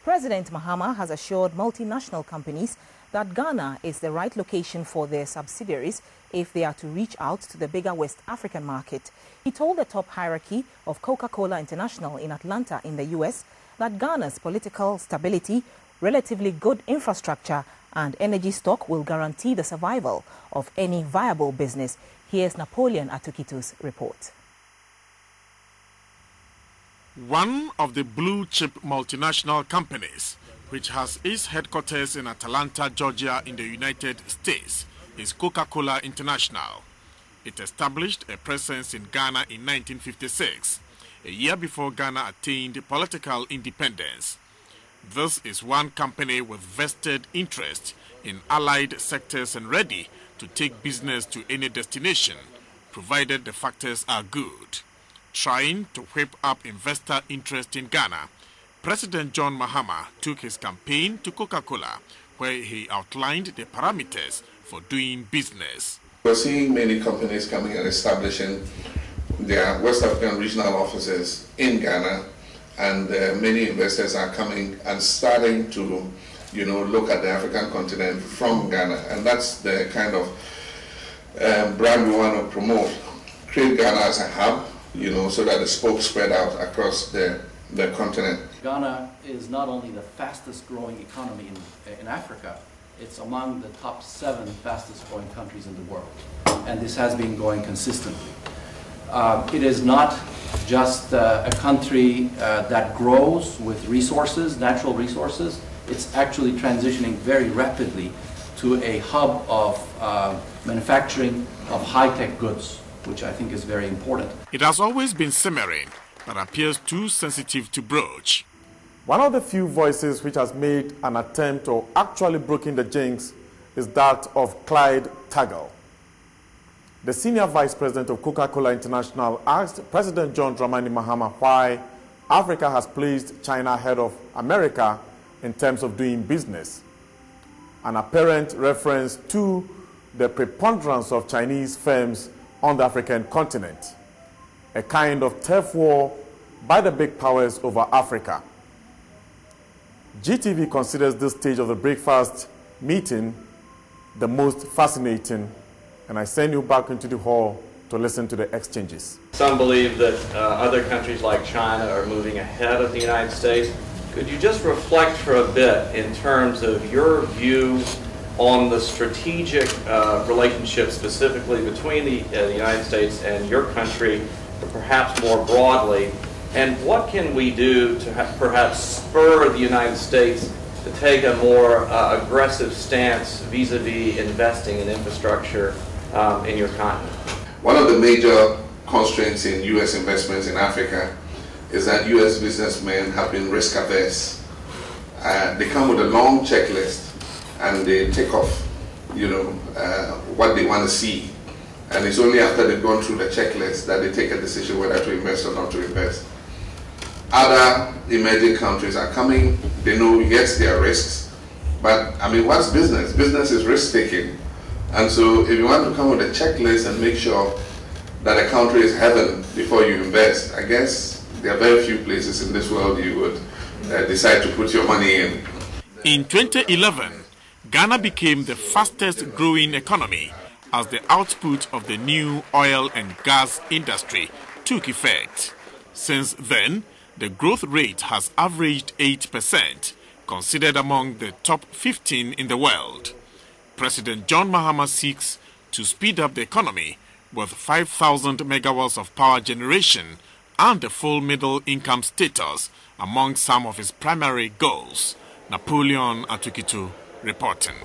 President Mahama has assured multinational companies that Ghana is the right location for their subsidiaries if they are to reach out to the bigger West African market. He told the top hierarchy of Coca-Cola International in Atlanta in the US that Ghana's political stability, relatively good infrastructure and energy stock will guarantee the survival of any viable business. Here's Napoleon Atukitu's report. One of the blue-chip multinational companies, which has its headquarters in Atlanta, Georgia in the United States, is Coca-Cola International. It established a presence in Ghana in 1956, a year before Ghana attained political independence. This is one company with vested interest in allied sectors and ready to take business to any destination, provided the factors are good. Trying to whip up investor interest in Ghana, President John Mahama took his campaign to Coca-Cola, where he outlined the parameters for doing business. We're seeing many companies coming and establishing their West African regional offices in Ghana, and many investors are coming and starting to, look at the African continent from Ghana, and that's the kind of brand we want to promote. Create Ghana as a hub, so that the spokes spread out across the continent. Ghana is not only the fastest growing economy in Africa, it's among the top 7 fastest growing countries in the world. And this has been going consistently. It is not just a country that grows with resources, natural resources. It's actually transitioning very rapidly to a hub of manufacturing of high-tech goods, which I think is very important. It has always been simmering, but appears too sensitive to broach. One of the few voices which has made an attempt or actually broken the jinx is that of Clyde Taggle. The senior vice president of Coca-Cola International asked President John Dramani Mahama why Africa has placed China ahead of America in terms of doing business. An apparent reference to the preponderance of Chinese firms on the African continent, a kind of turf war by the big powers over Africa. GTV considers this stage of the breakfast meeting the most fascinating, and I send you back into the hall to listen to the exchanges. Some believe that other countries like China are moving ahead of the United States. Could you just reflect for a bit in terms of your view on the strategic relationship specifically between the United States and your country, or perhaps more broadly, and what can we do to perhaps spur the United States to take a more aggressive stance vis-a-vis investing in infrastructure in your continent? One of the major constraints in U.S. investments in Africa is that U.S. businessmen have been risk averse. They come with a long checklist and they take off, what they want to see. And it's only after they've gone through the checklist that they take a decision whether to invest or not to invest. Other emerging countries are coming, they know, yes, there are risks, but what's business? Business is risk-taking. And so if you want to come with a checklist and make sure that a country is heaven before you invest, I guess there are very few places in this world you would decide to put your money in. In 2011, Ghana became the fastest growing economy as the output of the new oil and gas industry took effect. Since then, the growth rate has averaged 8%, considered among the top 15 in the world. President John Mahama seeks to speed up the economy with 5,000 megawatts of power generation and a full middle income status among some of his primary goals. Napoleon Atukitu reporting.